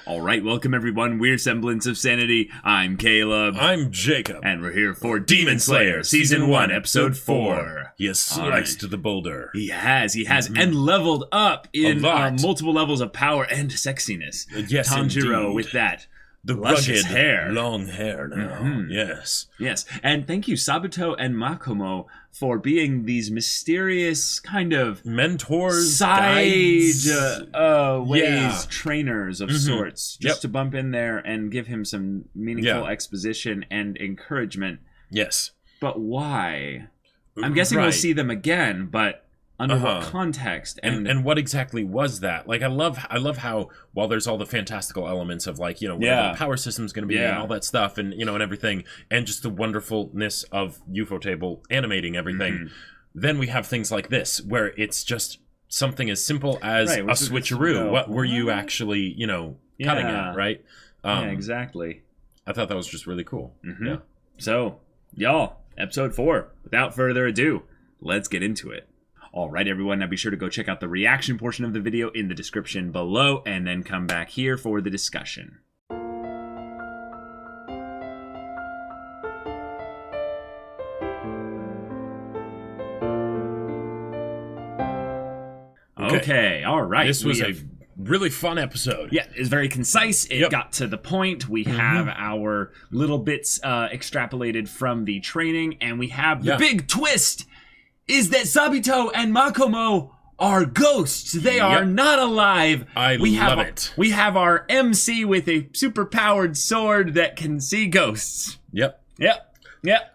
All right, welcome everyone. We're Semblance of Sanity. I'm Caleb. I'm Jacob. And we're here for Demon Slayer, Season 1, Episode 4. He has sliced the boulder. He has, and leveled up in multiple levels of power and sexiness. Yes, Tanjiro indeed. with that. The luscious rugged, hair. long hair now. Yes. Yes, and thank you, Sabuto and Makomo, for being these mysterious kind of mentors, side guides. trainers of sorts, just to bump in there and give him some meaningful exposition and encouragement. Yes. But why? I'm guessing we'll see them again, but under what context? And what exactly was that? Like, I love how, while there's all the fantastical elements of, like, you know, what the power system's going to be and all that stuff and, you know, and everything, and just the wonderfulness of Ufotable animating everything, then we have things like this, where it's just something as simple as a switcheroo. What were you actually, you know, cutting at, right? Yeah, exactly. I thought that was just really cool. Yeah. So, y'all, episode 4. Without further ado, let's get into it. Alright everyone, now be sure to go check out the reaction portion of the video in the description below, and then come back here for the discussion. Okay, alright. This was a really fun episode. Yeah, it's very concise. It got to the point. We have our little bits extrapolated from the training, and we have the big twist is that Sabito and Makomo are ghosts. They are not alive. I love it. We have our MC with a super-powered sword that can see ghosts. Yep.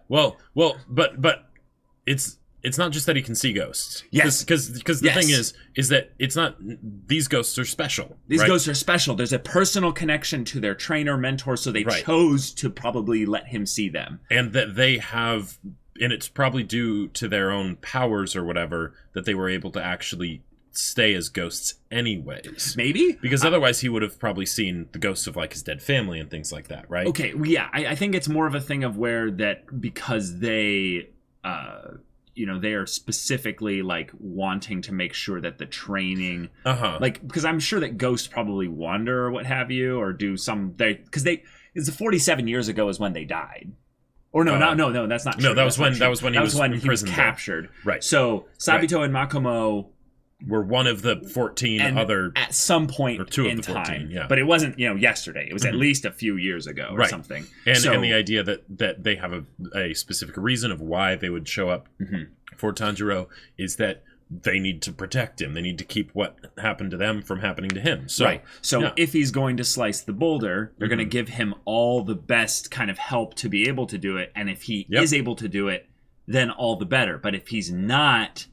Well, but it's not just that he can see ghosts. Yes. Because the thing is that it's not, these ghosts are special. These ghosts are special. There's a personal connection to their trainer, mentor, so they chose to probably let him see them. And that they have, and it's probably due to their own powers or whatever, that they were able to actually stay as ghosts anyways. Maybe? Because otherwise he would have probably seen the ghosts of, like, his dead family and things like that, right? Okay, well, yeah. I think it's more of a thing of where that because they, you know, they are specifically, like, wanting to make sure that the training, like, because I'm sure that ghosts probably wander or what have you, or do some, because it's 47 years ago is when they died. Or no, that's not true. No, that was when he was captured. Right. So Sabito and Makomo were one of the 14 other at some point or two in of the 14, time. But it wasn't, you know, yesterday. It was at least a few years ago or something. And the idea that they have a specific reason of why they would show up for Tanjiro is that they need to protect him. They need to keep what happened to them from happening to him. So, if he's going to slice the boulder, they're going to give him all the best kind of help to be able to do it. And if he is able to do it, then all the better. But if he's not,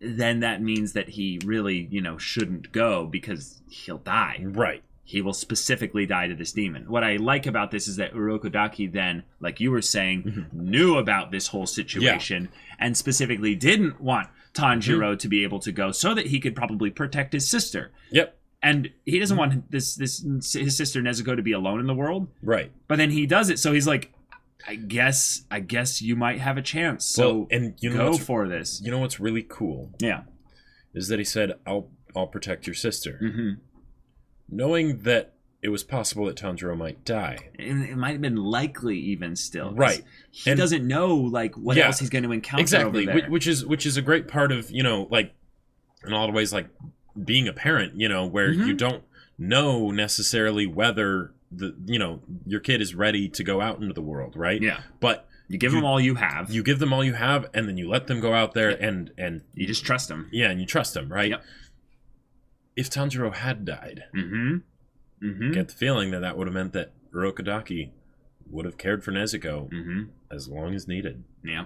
then that means that he really, you know, shouldn't go because he'll die. Right. He will specifically die to this demon. What I like about this is that Urokodaki then, like you were saying, knew about this whole situation and specifically didn't want Tanjiro to be able to go so that he could probably protect his sister. Yep. And he doesn't want his sister Nezuko to be alone in the world. Right. But then he does it, so he's like, I guess you might have a chance. So go for this. You know what's really cool? Yeah. Is that he said, I'll protect your sister. Knowing that it was possible that Tanjiro might die. And it might have been likely even still. Right. He doesn't know, like, what else he's going to encounter over there. Which is a great part of, you know, like, in a lot of ways, like, being a parent, you know, where you don't know necessarily whether, your kid is ready to go out into the world, right? Yeah. But you give them all you have. You give them all you have, and then you let them go out there and you just trust them. Yeah, and you trust them, right? Yep. If Tanjiro had died, get the feeling that would have meant that Urokodaki would have cared for Nezuko as long as needed. Yeah.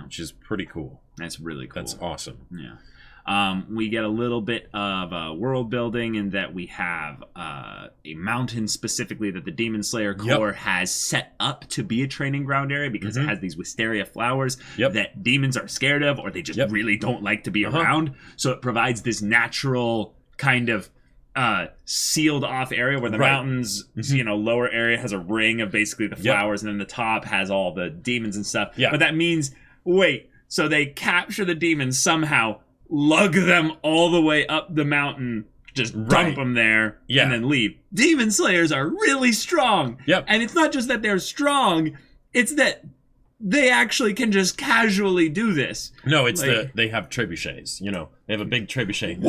Which is pretty cool. That's really cool. That's awesome. Yeah. We get a little bit of world building in that we have a mountain specifically that the Demon Slayer Corps has set up to be a training ground area because it has these wisteria flowers that demons are scared of or they just really don't like to be around. So it provides this natural kind of sealed off area where the mountains, lower area has a ring of basically the flowers and then the top has all the demons and stuff. But that means, so they capture the demons somehow, lug them all the way up the mountain just dump them there and then leave. Demon Slayers are really strong. Yep. And it's not just that they're strong, it's that they actually can just casually do this. No, it's they have trebuchets, you know. They have a big trebuchet.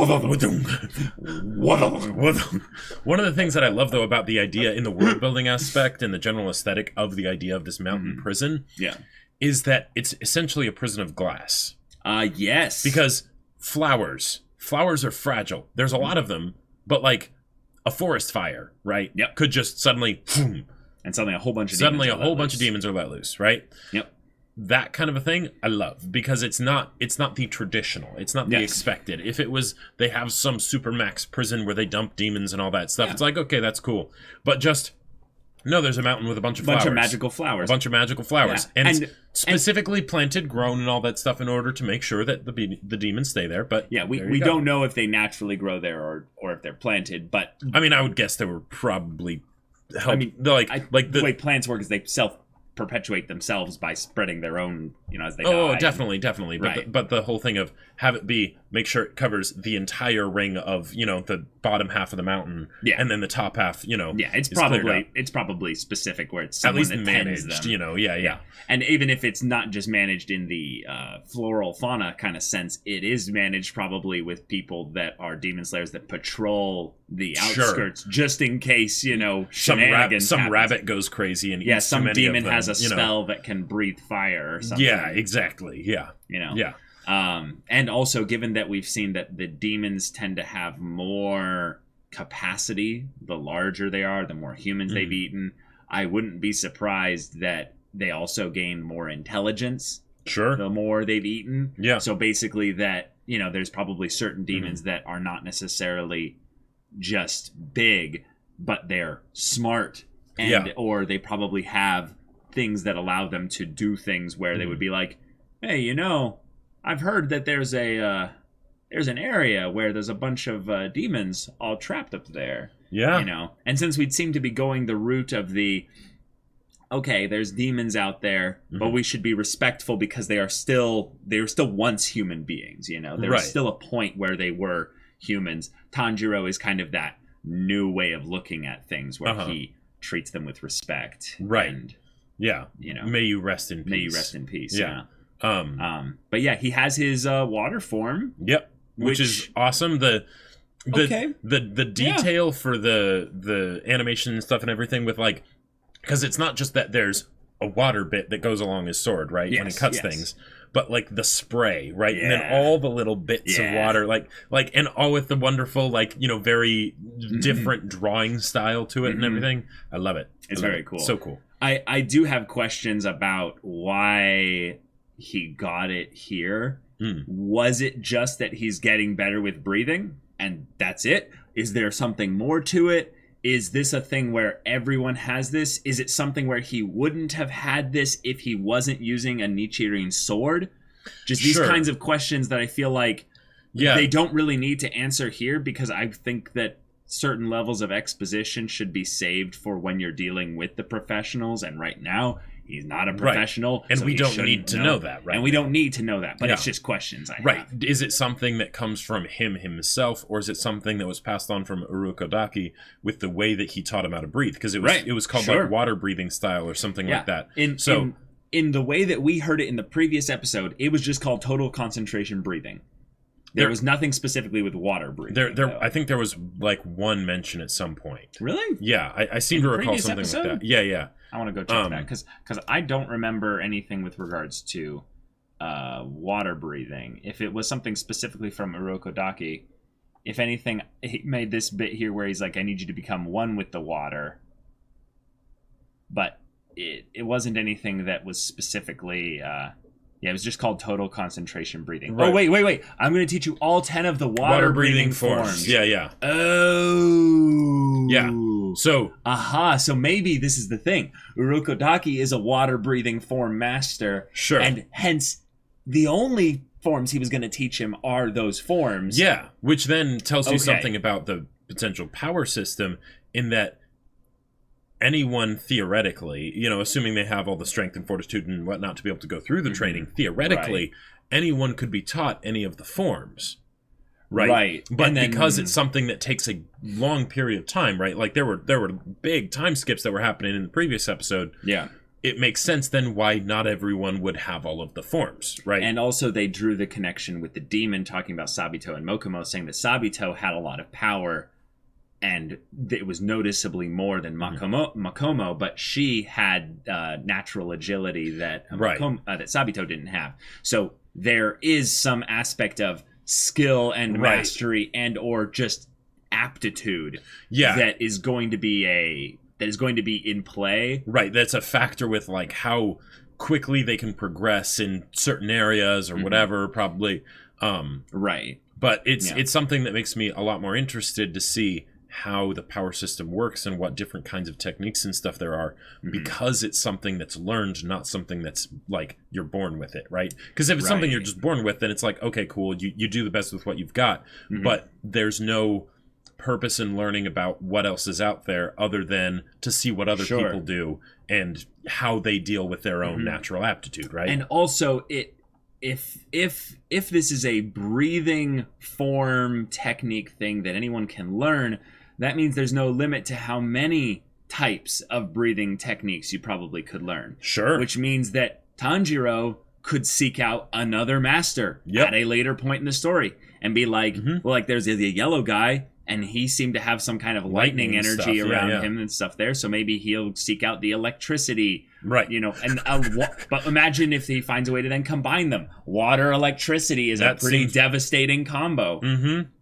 One of the things that I love, though, about the idea in the world building aspect and the general aesthetic of the idea of this mountain prison is that it's essentially a prison of glass. Yes. Because flowers are fragile. There's a lot of them, but like a forest fire, right? Yep. Could just suddenly... And suddenly a whole bunch of demons are let loose, right? Yep. That kind of a thing I love, because it's not the traditional, it's not the expected. If it was they have some supermax prison where they dump demons and all that stuff, it's like, okay, that's cool. But just no, there's a mountain with a bunch of flowers. A bunch of magical flowers. Yeah. And it's specifically planted, grown, and all that stuff in order to make sure that the demons stay there. But we don't know if they naturally grow there or if they're planted, but I mean, I would guess they were probably I mean, the way plants work is they self-perpetuate themselves by spreading their own, as they die. Oh, definitely. Right. But the whole thing of have it make sure it covers the entire ring of, the bottom half of the mountain, and then the top half, it's probably specific where it's at least that managed, them. And even if it's not just managed in the floral fauna kind of sense, it is managed probably with people that are demon slayers that patrol the outskirts just in case, some rabbit goes crazy and eats some too many demon of them, has a spell that can breathe fire or something. Yeah, exactly. Yeah. And also, given that we've seen that the demons tend to have more capacity, the larger they are, the more humans they've eaten, I wouldn't be surprised that they also gain more intelligence. Sure. The more they've eaten. Yeah. So basically that, there's probably certain demons that are not necessarily just big, but they're smart. Or they probably have things that allow them to do things where they would be like, hey, I've heard that there's an area where there's a bunch of demons all trapped up there. Yeah. And since we'd seem to be going the route of okay, there's demons out there, but we should be respectful because they were still once human beings, There was still a point where they were humans. Tanjiro is kind of that new way of looking at things where he treats them with respect. Right. And, may you rest in peace. May you rest in peace. Yeah. But he has his water form. Yep. Which is awesome. The detail for the animation and stuff and everything with because it's not just that there's a water bit that goes along his sword, right? When he cuts things, but the spray, right? And then all the little bits of water, and all with the wonderful, very different drawing style to it and everything. I love it. It's very cool. So cool. I do have questions about why he got it here. Was it just that he's getting better with breathing and that's it? Is there something more to it? Is this a thing where everyone has this? Is it something where he wouldn't have had this if he wasn't using a Nichirin sword? Just these kinds of questions that I feel like they don't really need to answer here, because I think that certain levels of exposition should be saved for when you're dealing with the professionals, and right now he's not a professional, and we don't need to know that, right? And we don't need to know that, but it's just questions I have. Is it something that comes from him himself, or is it something that was passed on from Urokodaki with the way that he taught him how to breathe? Because it was called water breathing style or something like that. In the way that we heard it in the previous episode, it was just called total concentration breathing. There was nothing specifically with water breathing. I think there was one mention at some point. Really? Yeah, I seem to recall something like that. Yeah. I want to go check that because I don't remember anything with regards to water breathing. If it was something specifically from Urokodaki, if anything, he made this bit here where he's like, I need you to become one with the water. But it wasn't anything that was specifically... it was just called total concentration breathing. Right. Oh, wait. I'm going to teach you all 10 of the water breathing forms. Yeah. Oh. Yeah. So. So maybe this is the thing. Urokodaki is a water breathing form master. Sure. And hence, the only forms he was going to teach him are those forms. Yeah. Which then tells you something about the potential power system, in that anyone theoretically, assuming they have all the strength and fortitude and whatnot to be able to go through the training, theoretically, anyone could be taught any of the forms. right? But then, because it's something that takes a long period of time, right? Like there were big time skips that were happening in the previous episode. Yeah. It makes sense then why not everyone would have all of the forms, right? And also they drew the connection with the demon, talking about Sabito and Mokumo, saying that Sabito had a lot of power and it was noticeably more than Makomo, but she had natural agility that that Sabito didn't have. So there is some aspect of skill and mastery and or just aptitude that is going to be in play. Right, that's a factor with like how quickly they can progress in certain areas or whatever, probably. Right. But it's something that makes me a lot more interested to see how the power system works and what different kinds of techniques and stuff there are, because it's something that's learned, not something that's like you're born with it, right? Because if it's something you're just born with, then it's like, okay, cool, you do the best with what you've got, but there's no purpose in learning about what else is out there other than to see what other people do and how they deal with their own natural aptitude, right? And also if this is a breathing form technique thing that anyone can learn, that means there's no limit to how many types of breathing techniques you probably could learn. Sure. Which means that Tanjiro could seek out another master at a later point in the story and be like, well, like there's a yellow guy and he seemed to have some kind of lightning energy stuff, around him and stuff there. So maybe he'll seek out the electricity, you know, and but imagine if he finds a way to then combine them. Water, electricity is a pretty devastating combo.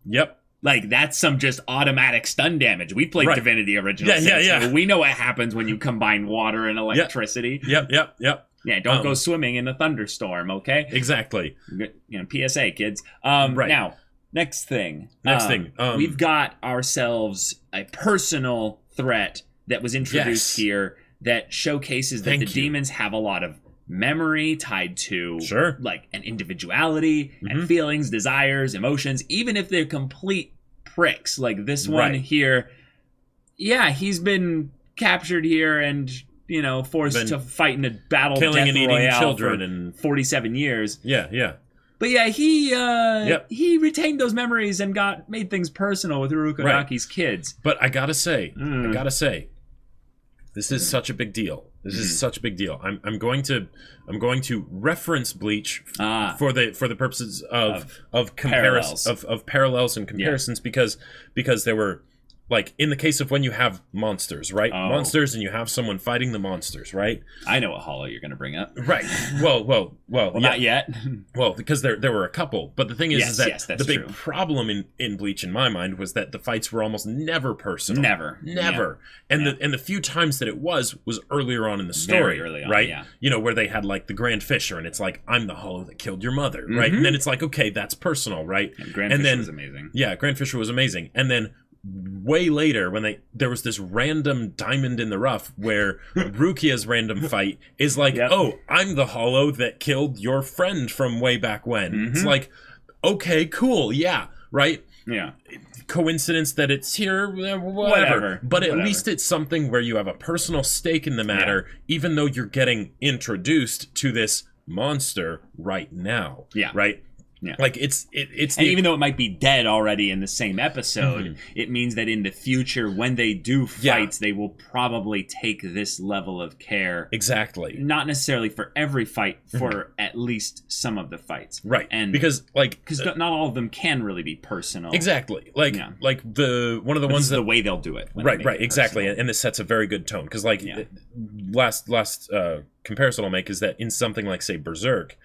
Yep. Like, that's some just automatic stun damage. We played Divinity Original Sin, so we know what happens when you combine water and electricity. Yep. Yeah, don't go swimming in a thunderstorm, okay? Exactly. You know, PSA, kids. Now, next thing. We've got ourselves a personal threat that was introduced here that showcases that the demons have a lot of memory tied to like an individuality and feelings, desires, emotions, even if they're complete pricks like this one here. Yeah, he's been captured here and, you know, forced to fight in a battle killing death and eating royale children for and 47 years. But yeah, he retained those memories and made things personal with Urukodaki's kids. But I gotta say, this is such a big deal. This is such a big deal. I'm going to reference Bleach for the purposes of comparison of parallels and comparisons because there were, like, in the case of when you have monsters, right? Monsters, and you have someone fighting the monsters, right? I know what hollow you're going to bring up. Right. Well, not yet. Well, because there were a couple. But the thing is that the big problem in Bleach, in my mind, was that the fights were almost never personal. Never. Yeah. And the few times that it was earlier on in the story. Very early on, right? Yeah. You know, where they had, like, the Grand Fisher, and it's like, I'm the hollow that killed your mother, right? And then it's like, okay, that's personal, right? And Grand Fisher was amazing. Yeah, Grand Fisher was amazing. And then way later, when there was this random diamond in the rough where Rukia's random fight is like, oh, I'm the hollow that killed your friend from way back when. It's like, okay, cool, yeah, right? Yeah. Coincidence that it's here, whatever. But at least it's something where you have a personal stake in the matter, even though you're getting introduced to this monster right now. Yeah. Right? Yeah. Like it's and even though it might be dead already in the same episode, it means that in the future, when they do fights, they will probably take this level of care. Exactly. Not necessarily for every fight, for at least some of the fights. Right. And because not all of them can really be personal. Exactly. Like one of the ones the way they'll do it. Right. Exactly. Personal. And this sets a very good tone because last comparison I'll make is that in something like, say, Berserk,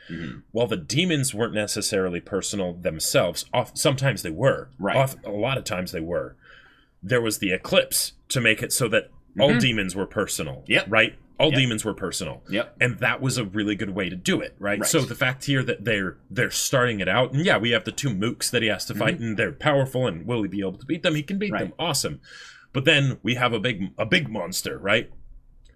while the demons weren't necessarily personal themselves, sometimes they were. Right. A lot of times they were. There was the eclipse to make it so that all demons were personal. Yep. Right? All demons were personal. Yep. And that was a really good way to do it, right? So the fact here that they're starting it out, and we have the two mooks that he has to fight, and they're powerful, and will he be able to beat them? He can beat them. Awesome. But then we have a big monster, right?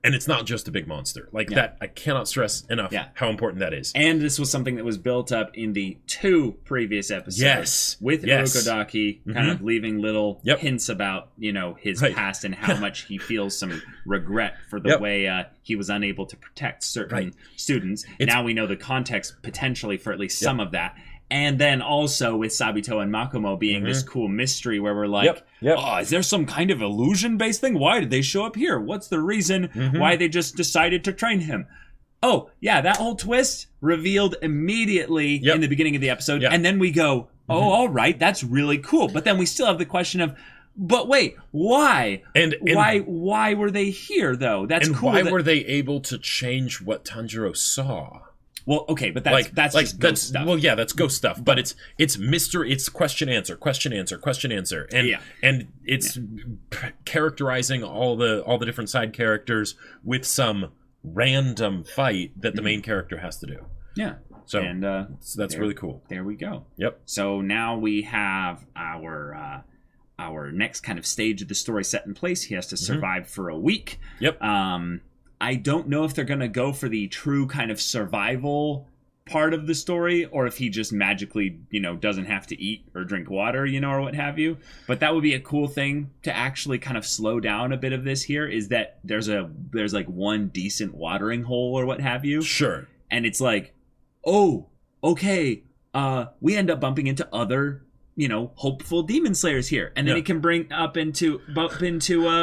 And it's not just a big monster. Like that, I cannot stress enough how important that is. And this was something that was built up in the 2 previous episodes. With Urokodaki kind of leaving little hints about, you know, his past and how much he feels some regret for the way he was unable to protect certain students. Now we know the context potentially for at least some of that. And then also with Sabito and Makomo being this cool mystery where we're like, oh, is there some kind of illusion-based thing? Why did they show up here? What's the reason why they just decided to train him? Oh, yeah, that whole twist revealed immediately in the beginning of the episode. And then we go, oh, all right, that's really cool. But then we still have the question of, but wait, why? And why were they here, though? That's cool. And why were they able to change what Tanjiro saw? Well, okay, but that's just ghost stuff. Well, yeah, that's ghost stuff. But it's mystery. It's question answer, and it's characterizing all the different side characters with some random fight that the main character has to do. Yeah. So that's really cool. There we go. Yep. So now we have our next kind of stage of the story set in place. He has to survive for a week. Yep. I don't know if they're going to go for the true kind of survival part of the story, or if he just magically, doesn't have to eat or drink water, or what have you. But that would be a cool thing to actually kind of slow down a bit of this here, is that there's like one decent watering hole or what have you. Sure. And it's like, oh, okay, we end up bumping into other hopeful demon slayers here, and then he can bump into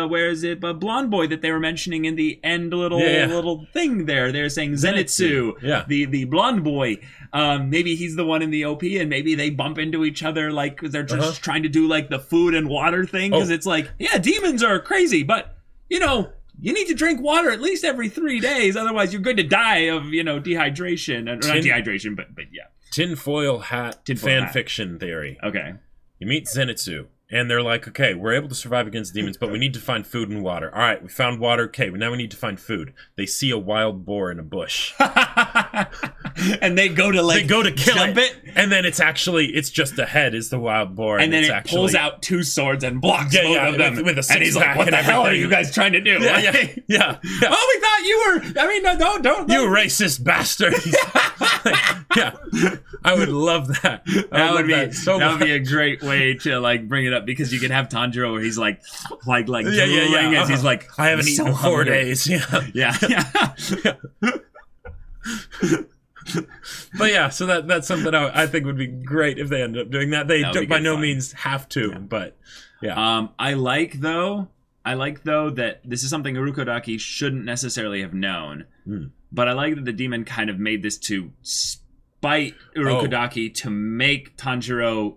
where is it, blonde boy that they were mentioning in the end, little thing there. They're saying Zenitsu, the blonde boy. Maybe he's the one in the OP, and maybe they bump into each other like they're just trying to do like the food and water thing, because it's like, yeah, demons are crazy, but you need to drink water at least every 3 days, otherwise you're going to die of dehydration, or not dehydration, but yeah. Tinfoil hat fan fiction theory. Okay. You meet Zenitsu, and they're like, okay, we're able to survive against demons, but we need to find food and water. All right, we found water. Okay, now we need to find food. They see a wild boar in a bush. And they go to kill it. And then it's just the head is the wild boar. And then it pulls out 2 swords and blocks both of them. With a and he's like, what the hell are you guys trying to do? Yeah. Oh, we thought you were, don't. You racist bastard. Yeah. I would love that. That would be a great way to bring it up, because you can have Tanjiro where he's like drooling as he's like, I haven't eaten in 4 days. Yeah. But yeah, so that's something I think would be great if they end up doing that. They by no means have to, but yeah. I like though that this is something Urukodaki shouldn't necessarily have known. But I like that the demon kind of made this to spite Urukodaki to make Tanjiro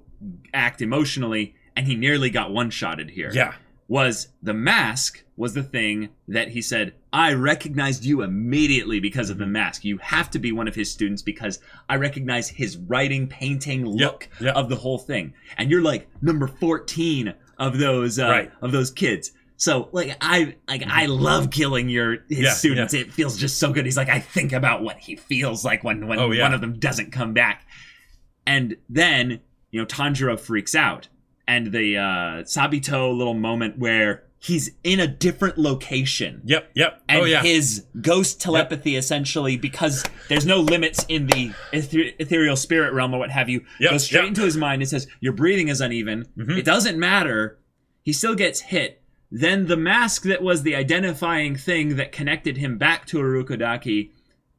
act emotionally, and he nearly got one-shotted here. Yeah. The mask was the thing that he said, I recognized you immediately because of the mask. You have to be one of his students because I recognize his writing, painting, look of the whole thing. And you're like number 14 of those kids. So I love killing his students. It feels just so good. He's like, I think about what he feels like when one of them doesn't come back. And then, Tanjiro freaks out. And the Sabito little moment where he's in a different location. Yep. And his ghost telepathy, essentially, because there's no limits in the ethereal spirit realm or what have you, goes straight into his mind and says, your breathing is uneven. It doesn't matter. He still gets hit. Then the mask that was the identifying thing that connected him back to Urukodaki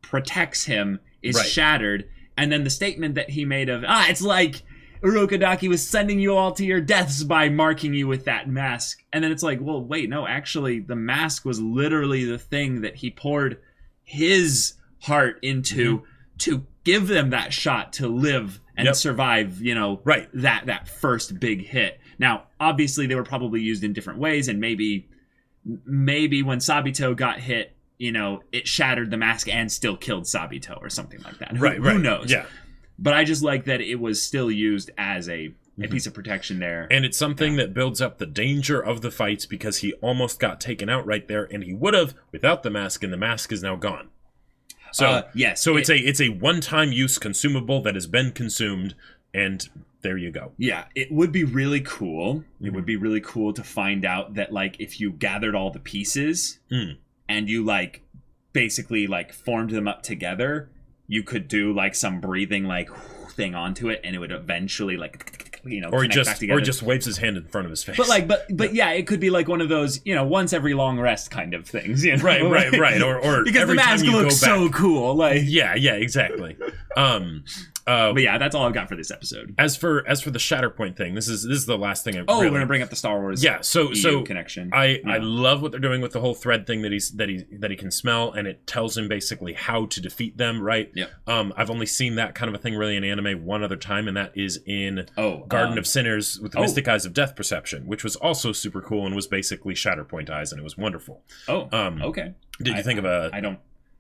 protects him, is shattered. And then the statement that he made of, it's like Urukodaki was sending you all to your deaths by marking you with that mask. And then it's like, well, wait, no, actually, the mask was literally the thing that he poured his heart into to give them that shot to live and survive, that first big hit. Now, obviously, they were probably used in different ways, and maybe when Sabito got hit, it shattered the mask and still killed Sabito or something like that. Who knows? Yeah. But I just like that it was still used as a piece of protection there. And it's something that builds up the danger of the fights, because he almost got taken out right there, and he would have without the mask, and the mask is now gone. So it's a one-time use consumable that has been consumed, and there you go. Yeah, it would be really cool. It would be really cool to find out that if you gathered all the pieces and you basically formed them up together, you could do some breathing thing onto it, and it would eventually connect back together. Or just waves his hand in front of his face. But yeah, it could be one of those once every long rest kind of things. Right. Or because every the mask time you looks go back. so cool. Yeah, exactly. But yeah, that's all I've got for this episode. As for the Shatterpoint thing, this is the last thing. We're gonna bring up the Star Wars. Yeah, so connection. I love what they're doing with the whole thread thing that he can smell, and it tells him basically how to defeat them. Right. Yeah. I've only seen that kind of a thing really in anime one other time, and that is in Garden of Sinners with the Mystic Eyes of Death Perception, which was also super cool and was basically Shatterpoint eyes, and it was wonderful. Okay. Did you think of a? I don't.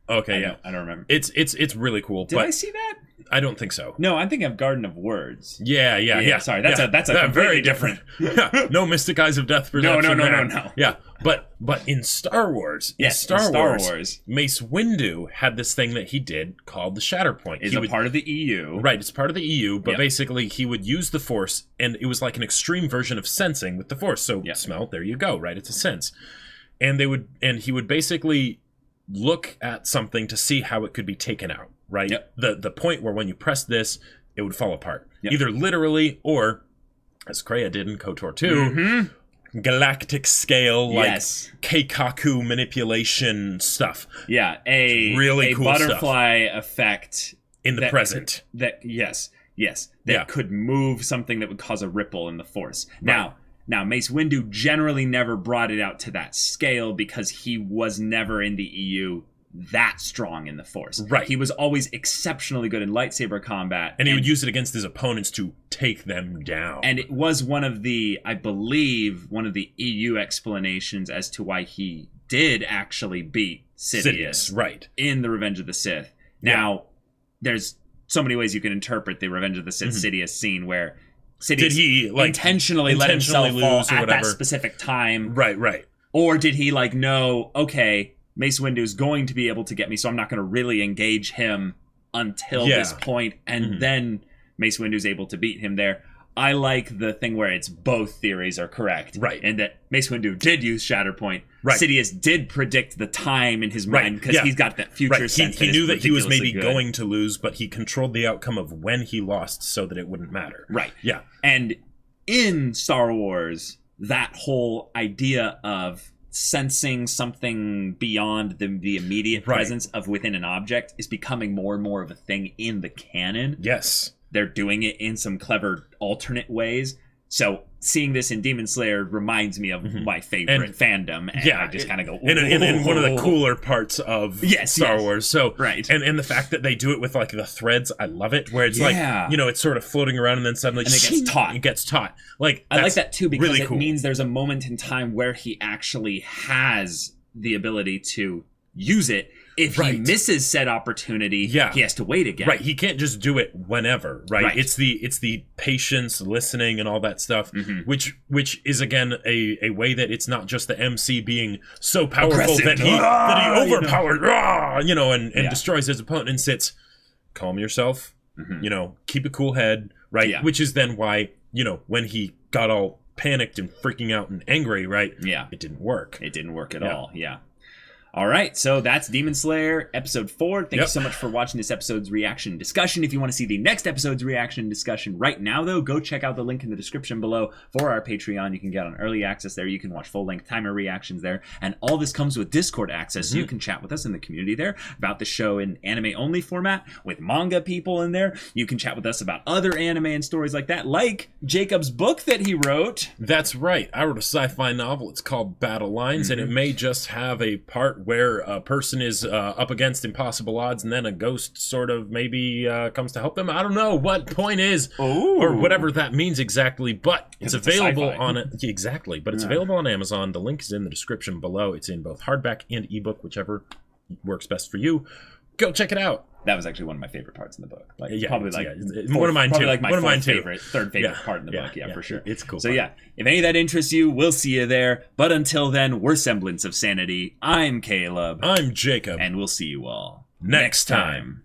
Okay, I don't remember. It's really cool. Did I see that? I don't think so. No, I'm thinking of Garden of Words. Yeah. Sorry, that's a very different. Yeah, no Mystic Eyes of Death Perception. No. Yeah, but in Star Wars, Star Wars, Mace Windu had this thing that he did called the Shatterpoint. It's part of the EU. Right, it's part of the EU, but basically he would use the Force, and it was like an extreme version of sensing with the Force. So smell, there you go, right? It's a sense. And he would basically look at something to see how it could be taken out. Right, the point where when you press this, it would fall apart, either literally or, as Kreia did in KOTOR 2, galactic scale, like Keikaku manipulation stuff. Yeah, really cool butterfly effect in the present. That could move something that would cause a ripple in the Force. Right. Now, Mace Windu generally never brought it out to that scale because he was never in the EU that strong in the Force. Right. He was always exceptionally good in lightsaber combat. And he would use it against his opponents to take them down. And it was one of the EU explanations as to why he did actually beat Sidious. Right. In the Revenge of the Sith. Now, there's so many ways you can interpret the Revenge of the Sith Sidious scene where Sidious did he intentionally let himself fall at that specific time. Right. Or did he know, okay, Mace Windu is going to be able to get me, so I'm not going to really engage him until this point, and then Mace Windu is able to beat him there. I like the thing where it's both theories are correct. Right. And that Mace Windu did use Shatterpoint. Right. Sidious did predict the time in his mind because he's got that future sense. He knew that he was maybe going to lose, but he controlled the outcome of when he lost so that it wouldn't matter. Right. Yeah. And in Star Wars, that whole idea of sensing something beyond the immediate presence of within an object is becoming more and more of a thing in the canon. Yes. They're doing it in some clever alternate ways. So seeing this in Demon Slayer reminds me of my favorite fandom. And I just kind of go... In one of the cooler parts of Star Wars. So, and the fact that they do it with the threads, I love it. Where it's it's sort of floating around and then suddenly... And it gets taught. I like that too because really it means there's a moment in time where he actually has the ability to use it. If he misses said opportunity, he has to wait again. Right, he can't just do it whenever, right? It's the patience, listening, and all that stuff, which is again a way that it's not just the MC being so powerful that he overpowered, and destroys his opponent. It's calm yourself, keep a cool head, right? Yeah. Which is then why when he got all panicked and freaking out and angry, right? Yeah, it didn't work. It didn't work at all. Yeah. All right, so that's Demon Slayer episode 4. Thank you so much for watching this episode's reaction discussion. If you want to see the next episode's reaction discussion right now, though, go check out the link in the description below for our Patreon. You can get on early access there. You can watch full-length timer reactions there. And all this comes with Discord access, so you can chat with us in the community there about the show in anime-only format with manga people in there. You can chat with us about other anime and stories like that, like Jacob's book that he wrote. That's right. I wrote a sci-fi novel. It's called Battle Lines, and it may just have a part where a person is up against impossible odds and then a ghost sort of maybe comes to help them. I don't know what point is or whatever that means exactly, but it's available on it. Exactly, but it's available on Amazon. The link is in the description below. It's in both hardback and ebook, whichever works best for you. Go check it out. That was actually one of my favorite parts in the book. One of mine too. Like my one of mine third favorite part in the book. Yeah, for sure. It's cool. So if any of that interests you, we'll see you there. But until then, we're Semblance of Sanity. I'm Caleb. I'm Jacob. And we'll see you all next time.